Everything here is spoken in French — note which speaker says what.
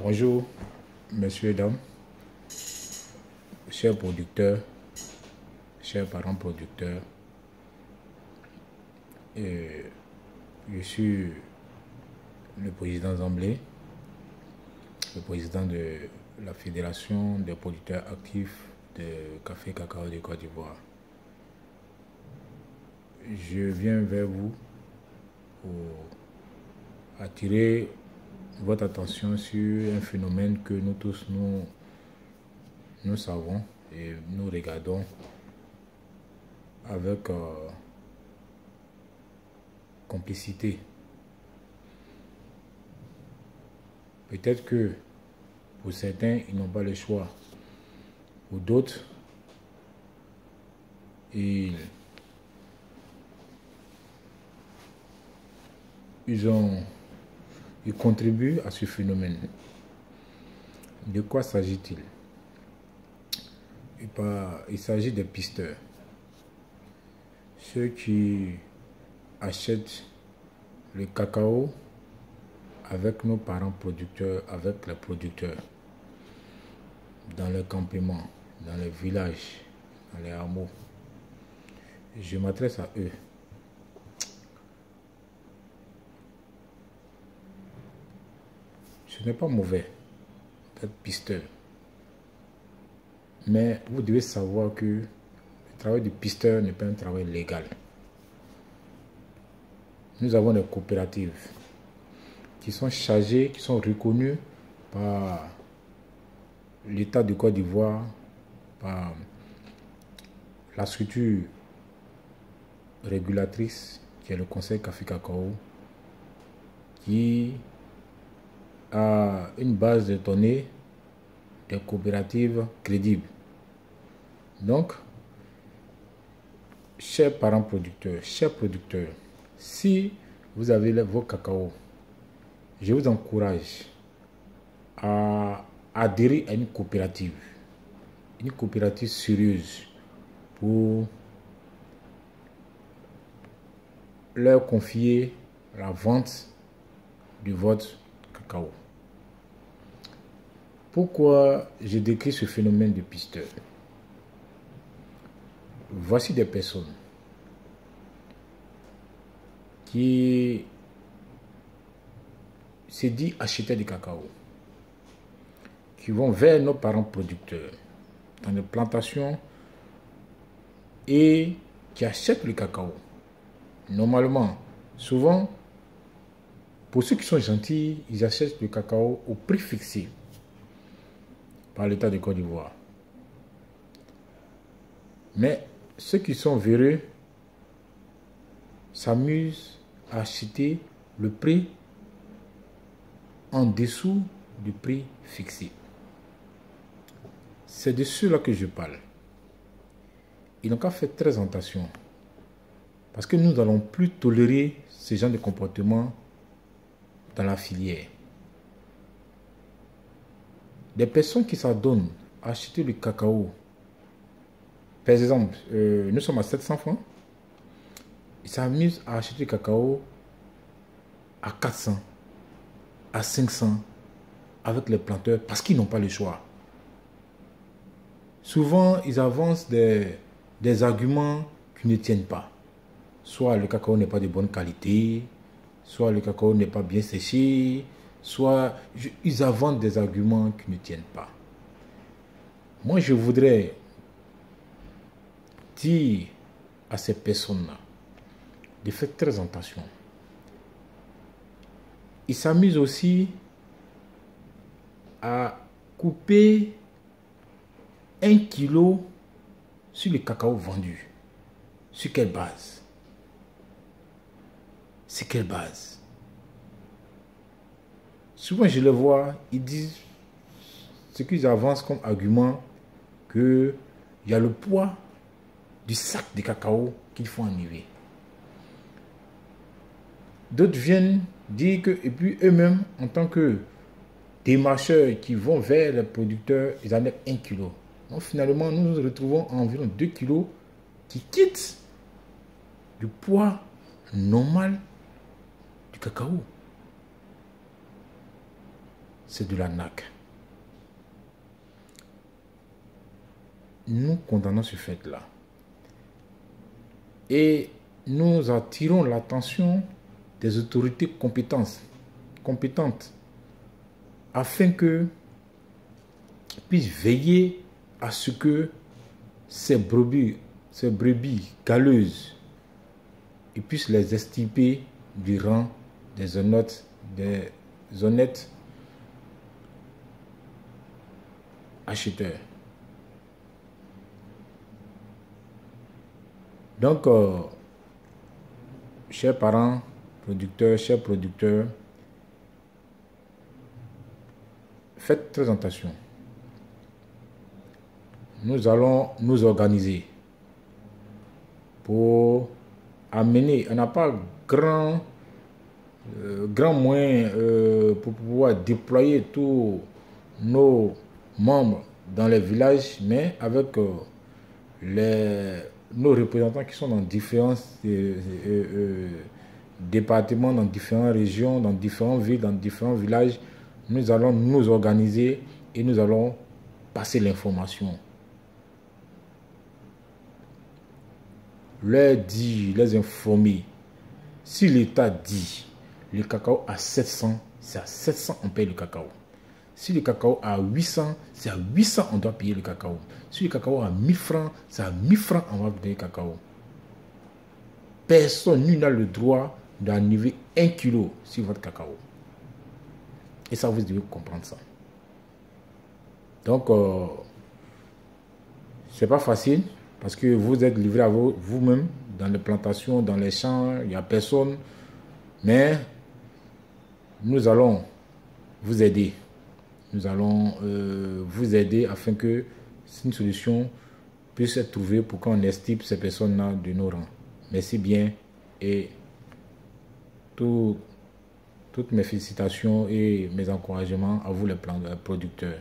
Speaker 1: Bonjour, messieurs et dames, chers producteurs, chers parents producteurs. Je suis le président Zamblé, le président de la Fédération des producteurs actifs de café cacao de Côte d'Ivoire. Je viens vers vous pour attirer votre attention sur un phénomène que nous tous nous savons et nous regardons avec complicité. Peut-être que pour certains, ils n'ont pas le choix. Pour d'autres, ils contribuent à ce phénomène. De quoi s'agit-il? Il s'agit des pisteurs. Ceux qui achètent le cacao avec nos parents producteurs, avec les producteurs, dans les campements, dans les villages, dans les hameaux. Je m'adresse à eux. Ce n'est pas mauvais d'être pisteur. Mais vous devez savoir que le travail de pisteur n'est pas un travail légal. Nous avons des coopératives qui sont chargées, qui sont reconnues par l'État de Côte d'Ivoire, par la structure régulatrice qui est le Conseil Café Cacao, qui a une base de données des coopératives crédibles. Donc, chers parents producteurs, chers producteurs, si vous avez vos cacao, je vous encourage à adhérer à une coopérative sérieuse, pour leur confier la vente de votre cacao. Pourquoi je décris ce phénomène de pisteur? Voici des personnes qui se disent acheter du cacao, qui vont vers nos parents producteurs dans les plantations et qui achètent le cacao. Normalement, souvent, pour ceux qui sont gentils, ils achètent le cacao au prix fixé par l'État de Côte d'Ivoire. Mais ceux qui sont véreux s'amusent à acheter le prix en dessous du prix fixé. C'est de ceux-là que je parle. Ils n'ont qu'à faire très attention, parce que nous n'allons plus tolérer ce genre de comportement dans la filière. Des personnes qui s'adonnent à acheter le cacao, par exemple, nous sommes à 700 francs, ils s'amusent à acheter le cacao à 400, à 500, avec les planteurs, parce qu'ils n'ont pas le choix. Souvent, ils avancent des arguments qui ne tiennent pas. Soit le cacao n'est pas de bonne qualité, soit le cacao n'est pas bien séché, soit ils avancent des arguments qui ne tiennent pas. Moi, je voudrais dire à ces personnes-là de faire très attention. Ils s'amusent aussi à couper 1 kilo sur le cacao vendu. Sur quelle base? C'est quelle base? Souvent, je les vois, ils disent, ce qu'ils avancent comme argument, qu'il y a le poids du sac de cacao qu'il faut enlever. D'autres viennent dire que, et puis eux-mêmes, en tant que démarcheurs qui vont vers les producteurs, ils enlèvent 1 kilo. Donc finalement, nous nous retrouvons à environ 2 kilos qui quittent du poids normal du cacao. c'est de l'arnaque. Nous condamnons ce fait-là. Et nous attirons l'attention des autorités compétentes afin que puissent veiller à ce que ces brebis galeuses, ils puissent les extirper du rang des honnêtes acheteurs. Donc, chers parents, chers producteurs, faites très attention. Nous allons nous organiser pour amener, on n'a pas grand moyen pour pouvoir déployer tous nos membres dans les villages, mais avec nos représentants qui sont dans différents départements, dans différentes régions, dans différentes villes, dans différents villages, nous allons nous organiser et nous allons passer l'information. Leur dire, les informer. Si l'État dit le cacao à 700, c'est à 700 on paye le cacao. Si le cacao à 800, c'est à 800 on doit payer le cacao. Si le cacao à 1000 francs, c'est à 1000 francs on va payer le cacao. Personne n'a le droit d'enlever 1 kilo sur votre cacao. Et ça, vous devez comprendre ça. Donc, c'est pas facile parce que vous êtes livré à vous-même dans les plantations, dans les champs, il n'y a personne. Mais nous allons vous aider. Nous allons vous aider afin que une solution puisse être trouvée pour qu'on extirpe ces personnes-là de nos rangs. Merci bien et toutes mes félicitations et mes encouragements à vous les producteurs.